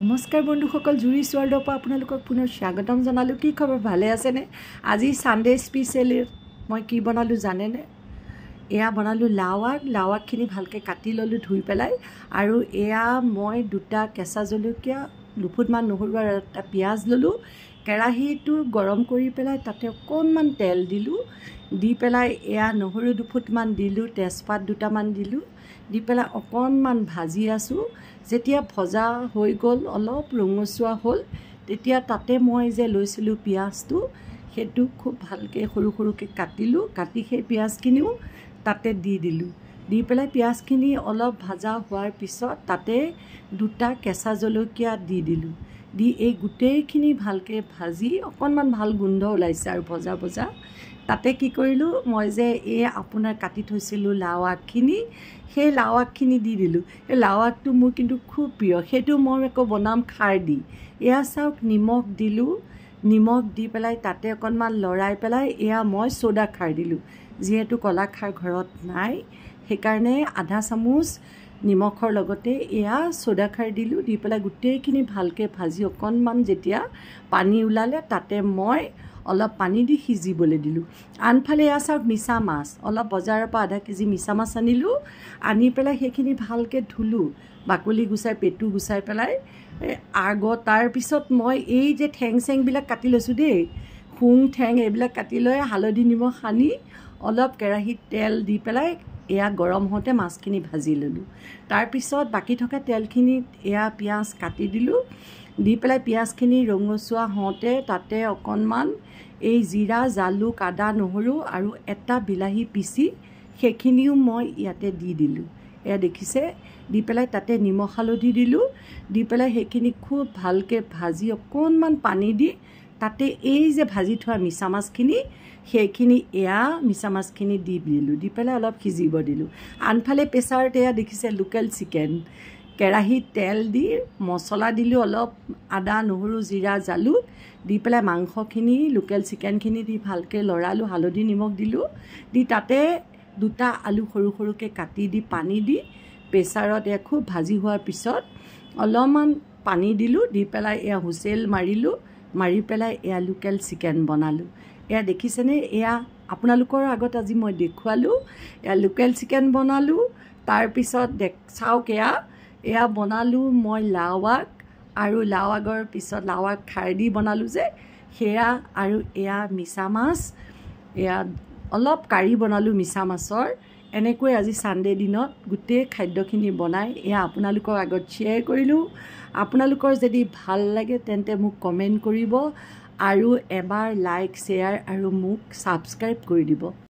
নমস্কাৰ বন্ধুসকল, জুৰিছ ৱৰ্ল্ডৰ পৰা আপোনালোকক পুনৰ স্বাগতম জনালোঁ। কি খবৰ, ভালে আছেনে? আজি ছানডে স্পেচিয়েলত মই কি বনালোঁ জানেনে? এয়া বনালোঁ লাওআগখিনি ভালকৈ কাটি ল'লোঁ ধুই পেলাই। আৰু এয়া মই 2টা কেঁচা জলকীয়া, দুফুটমান নহৰু আৰু এটা পিঁয়াজ ল'লোঁ। কেৰাহীটো গৰম কৰি পেলাই তাতে অকণমান তেল দিলোঁ। দি পেলাই এয়া নহৰু 2 ফুটমান দিলোঁ, তেজপাত 2টামান দিলোঁ। দি পেলাই অকণমান ভাজি আছোঁ। যেতিয়া ভজা হৈ গ'ল, অলপ ৰঙচুৱা হ'ল, তেতিয়া তাতে মই যে লৈছিলোঁ পিঁয়াজটো, সেইটো খুব ভালকৈ সৰু সৰুকৈ কাটিলোঁ। কাটি সেই পিঁয়াজখিনিও তাতে দি দিলোঁ। দি পেলাই পিঁয়াজখিনি অলপ ভাজা হোৱাৰ পিছত তাতে 2টা কেঁচা জলকীয়া দি দিলোঁ। দি এই গোটেইখিনি ভালকৈ ভাজি অকণমান ভাল গোন্ধ ওলাইছে আৰু ভজা তাতে কি কৰিলোঁ, মই যে এই আপোনাৰ কাটি থৈছিলোঁ লাওআগখিনি, সেই লাওআগখিনি দি দিলোঁ। এই লাওআগটো মোৰ কিন্তু খুব প্ৰিয়, সেইটো মই আকৌ বনাম খাৰ দি। এয়া চাওক, নিমখ দিলোঁ। নিমখ দি পেলাই তাতে অকণমান লৰাই পেলাই এয়া মই চ'ডা খাৰ দিলোঁ। যিহেতু কলা খাৰ ঘৰত নাই, সেইকাৰণে আধা চামুচ নিমখৰ লগতে এয়া চ'ডা খাৰ দিলোঁ। দি পেলাই গোটেইখিনি ভালকৈ ভাজি অকণমান যেতিয়া পানী ওলালে, তাতে মই অলপ পানী দি সিজিবলৈ দিলোঁ। আনফালে এয়া চাওক, মিছা মাছ অলপ বজাৰৰ পৰা আধা কেজি মিছা মাছ আনিলোঁ। আনি পেলাই সেইখিনি ভালকৈ ধুলোঁ, বাকলি গুচাই পেটু গুচাই পেলাই। তাৰপিছত মই এই যে ঠেং চেংবিলাক কাটি লৈছোঁ দেই, শুং ঠেং এইবিলাক কাটি লৈ হালধি নিমখ সানি অলপ কেৰাহীত তেল দি পেলাই এয়া গৰম হওঁতে মাছখিনি ভাজি ল'লোঁ। তাৰপিছত বাকী থকা তেলখিনিত এয়া পিঁয়াজ কাটি দিলোঁ। দি পেলাই পিঁয়াজখিনি ৰঙচুৱা হওঁতে তাতে অকণমান এই জিৰা, জালুক, আদা, নহৰু আৰু এটা বিলাহী পিচি সেইখিনিও মই ইয়াতে দি দিলোঁ। এয়া দেখিছে? দি পেলাই তাতে নিমখ হালধি দিলোঁ। দি পেলাই সেইখিনি খুব ভালকৈ ভাজি অকণমান পানী দি তাতে এই যে ভাজি থোৱা মিছা মাছখিনি, সেইখিনি এয়া মিছা মাছখিনি দি দিলোঁ। দি পেলাই অলপ সিজিব দিলোঁ। আনফালে প্ৰেছাৰত এয়া দেখিছে লোকেল চিকেন, কেৰাহীত তেল দি মছলা দিলোঁ অলপ, আদা, নহৰু, জিৰা, জালুক দি পেলাই মাংসখিনি, লোকেল চিকেনখিনি দি ভালকৈ লৰালোঁ, হালধি নিমখ দিলোঁ। দি তাতে 2টা আলু সৰু সৰুকৈ কাটি দি পানী দি প্ৰেছাৰত এয়া খুব ভাজি হোৱাৰ পিছত অলপমান পানী দিলোঁ। দি পেলাই এয়া হুইচেল মাৰিলোঁ। মাৰি পেলাই এয়া লোকেল চিকেন বনালোঁ। এয়া দেখিছেনে? এয়া আপোনালোকৰ আগত আজি মই দেখুৱালোঁ। এয়া লোকেল চিকেন বনালোঁ। তাৰপিছত চাওক, এয়া বনালোঁ মই লাওআগ, আৰু লাওআগৰ পিছত লাওআগ খাৰ দি বনালোঁ যে সেয়া, আৰু এয়া মিছা মাছ, এয়া অলপ কাৰী বনালোঁ মিছা মাছৰ। এনেকৈ আজি ছানডে দিনত গোটেই খাদ্যখিনি বনাই এয়া আপোনালোকৰ আগত শ্বেয়াৰ কৰিলোঁ। আপোনালোকৰ যদি ভাল লাগে তেন্তে মোক কমেণ্ট কৰিব, আৰু এবাৰ লাইক, শ্বেয়াৰ আৰু মোক ছাবস্ক্ৰাইব কৰি দিব।